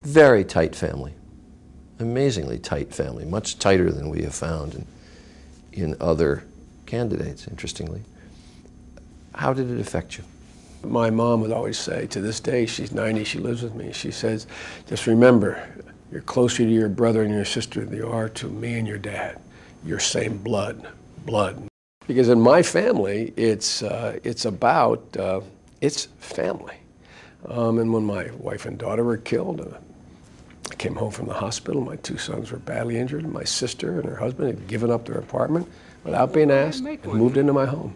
Very tight family, amazingly tight family, much tighter than we have found in other candidates, interestingly. How did it affect you? My mom would always say, to this day, she's 90, she lives with me, she says, just remember, you're closer to your brother and your sister than you are to me and your dad. You're same blood. Because in my family, it's family. And when my wife and daughter were killed, I came home from the hospital. My two sons were badly injured. My sister and her husband had given up their apartment without being asked and moved into my home,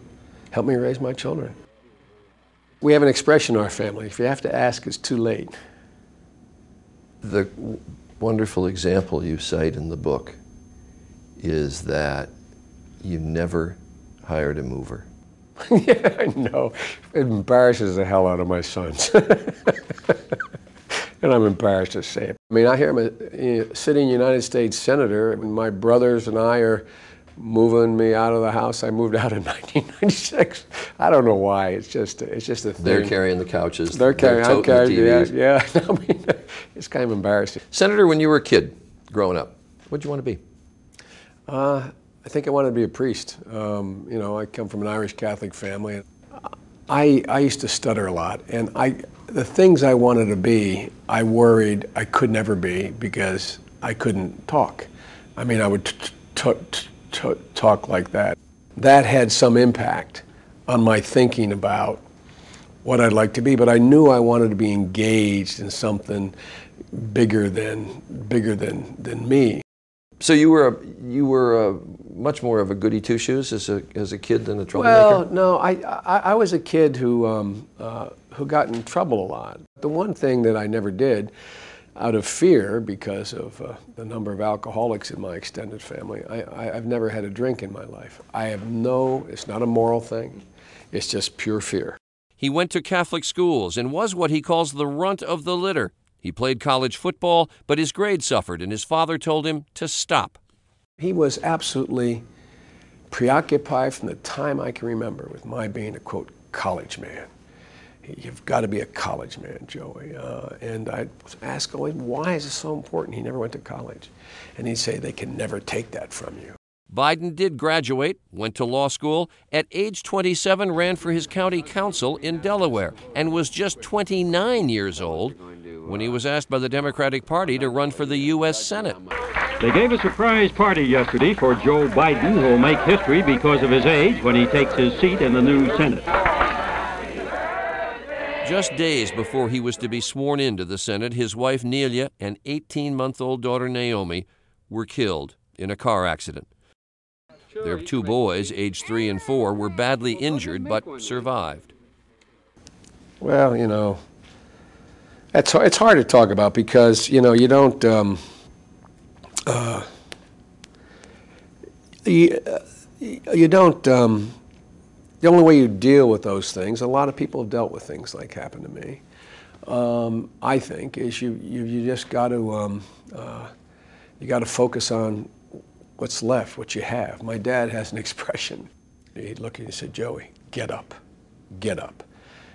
helped me raise my children. We have an expression in our family: if you have to ask, it's too late. The wonderful example you cite in the book is that you never hired a mover. Yeah, I know. It embarrasses the hell out of my sons. And I'm embarrassed to say it. I mean, I hear I'm a sitting United States Senator, and my brothers and I are moving me out of the house. I moved out in 1996. I don't know why. It's just a thing. They're carrying the couches. They're carrying the TVs. Yeah. I mean, it's kind of embarrassing. Senator, when you were a kid growing up, what did you want to be? I think I wanted to be a priest. You know, I come from an Irish Catholic family. I used to stutter a lot, and the things I wanted to be, I worried I could never be because I couldn't talk. I mean, I would talk like that. That had some impact on my thinking about what I'd like to be, but I knew I wanted to be engaged in something bigger than me. So you were much more of a goody two shoes as a kid than a troublemaker? Well, no, I was a kid who got in trouble a lot. The one thing that I never did, out of fear because of the number of alcoholics in my extended family, I've never had a drink in my life. It's not a moral thing, it's just pure fear. He went to Catholic schools and was what he calls the runt of the litter. He played college football, but his grades suffered, and his father told him to stop. He was absolutely preoccupied from the time I can remember with my being a, quote, college man. You've got to be a college man, Joey. And I'd ask him, why is it so important? He never went to college. And he'd say, they can never take that from you. Biden did graduate, went to law school. At age 27, ran for his county council in Delaware, and was just 29 years old when he was asked by the Democratic Party to run for the U.S. Senate. They gave a surprise party yesterday for Joe Biden, who will make history because of his age when he takes his seat in the new Senate. Just days before he was to be sworn into the Senate, his wife Nelia and 18-month-old daughter Naomi were killed in a car accident. Their two boys, aged 3 and 4, were badly injured but survived. Well, you know, it's hard to talk about because, you know, you don't, the only way you deal with those things, a lot of people have dealt with things like happened to me, I think, is you just got to, you got to focus on what's left, what you have. My dad has an expression. He'd look at me and say, Joey, get up, get up.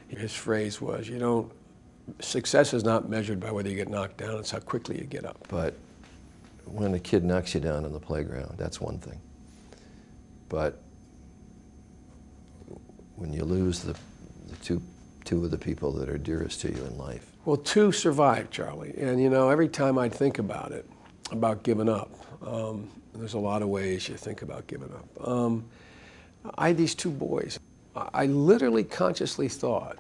His phrase was, success is not measured by whether you get knocked down, it's how quickly you get up. But when a kid knocks you down on the playground, that's one thing. But when you lose the two of the people that are dearest to you in life. Well, 2 survived, Charlie. And every time I'd think about it, about giving up, there's a lot of ways you think about giving up. I had these 2 boys. I literally consciously thought,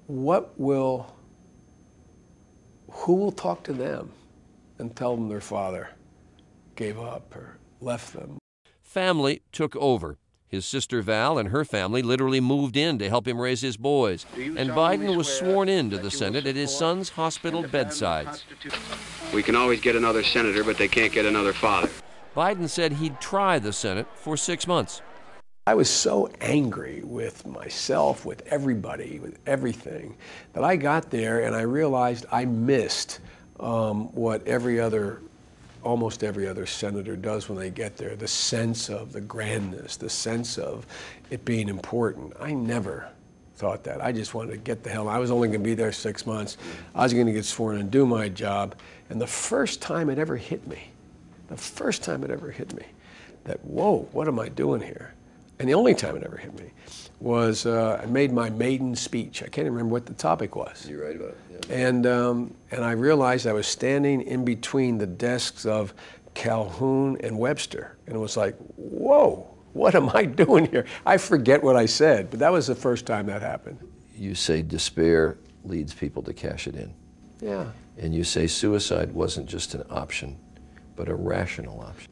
who will talk to them and tell them their father gave up or left them? Family took over. His sister Val and her family literally moved in to help him raise his boys. And Biden was sworn into the Senate at his son's hospital bedsides. We can always get another senator, but they can't get another father. Biden said he'd try the Senate for 6 months. I was so angry with myself, with everybody, with everything, that I got there and I realized I missed what almost every other senator does when they get there, the sense of the grandness, the sense of it being important. I never thought that. I just wanted to get the hell. I was only going to be there 6 months. I was going to get sworn and do my job. And the first time it ever hit me, that, whoa, what am I doing here? And the only time it ever hit me was I made my maiden speech. I can't even remember what the topic was. You're right about it. Yeah. And I realized I was standing in between the desks of Calhoun and Webster. And it was like, whoa, what am I doing here? I forget what I said, but that was the first time that happened. You say despair leads people to cash it in. Yeah. And you say suicide wasn't just an option, but a rational option.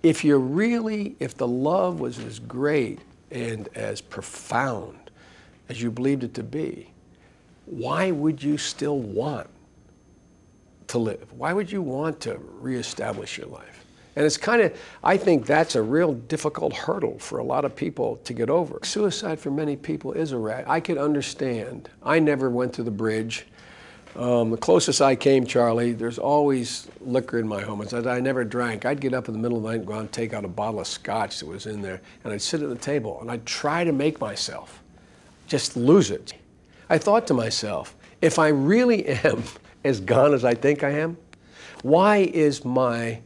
If the love was as great and as profound as you believed it to be, why would you still want to live? Why would you want to reestablish your life? And it's kind of, I think that's a real difficult hurdle for a lot of people to get over. Suicide for many people is a rat. I could understand. I never went to the bridge. The closest I came, Charlie, there's always liquor in my home. I never drank. I'd get up in the middle of the night and go out and take out a bottle of scotch that was in there, and I'd sit at the table, and I'd try to make myself just lose it. I thought to myself, if I really am as gone as I think I am, why is my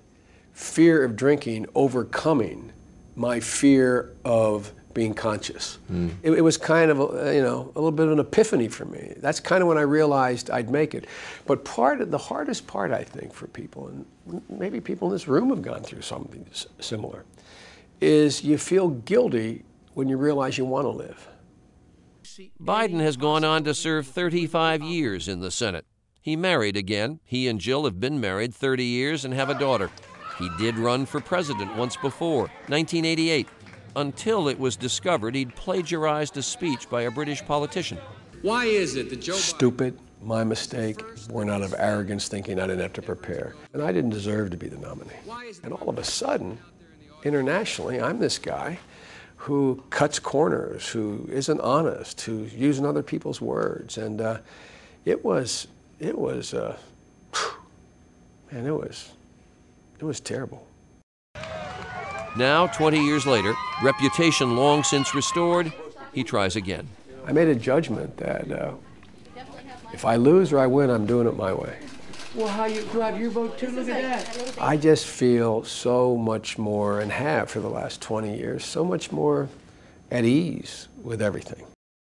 fear of drinking overcoming my fear of being conscious? It was kind of, a little bit of an epiphany for me. That's kind of when I realized I'd make it. But the hardest part, I think, for people, and maybe people in this room have gone through something similar, is you feel guilty when you realize you want to live. Biden has gone on to serve 35 years in the Senate. He married again. He and Jill have been married 30 years and have a daughter. He did run for president once before, 1988, until it was discovered he'd plagiarized a speech by a British politician. Why is it that Joe Biden... Stupid, my mistake, born out of arrogance, thinking I didn't have to prepare. And I didn't deserve to be the nominee. And all of a sudden, internationally, I'm this guy who cuts corners, who isn't honest, who's using other people's words. And it was terrible. Now, 20 years later, reputation long since restored, he tries again. I made a judgment that if I lose or I win, I'm doing it my way. Well, how you have your vote too? Look at that. I just feel so much more, and have for the last 20 years, so much more at ease with everything.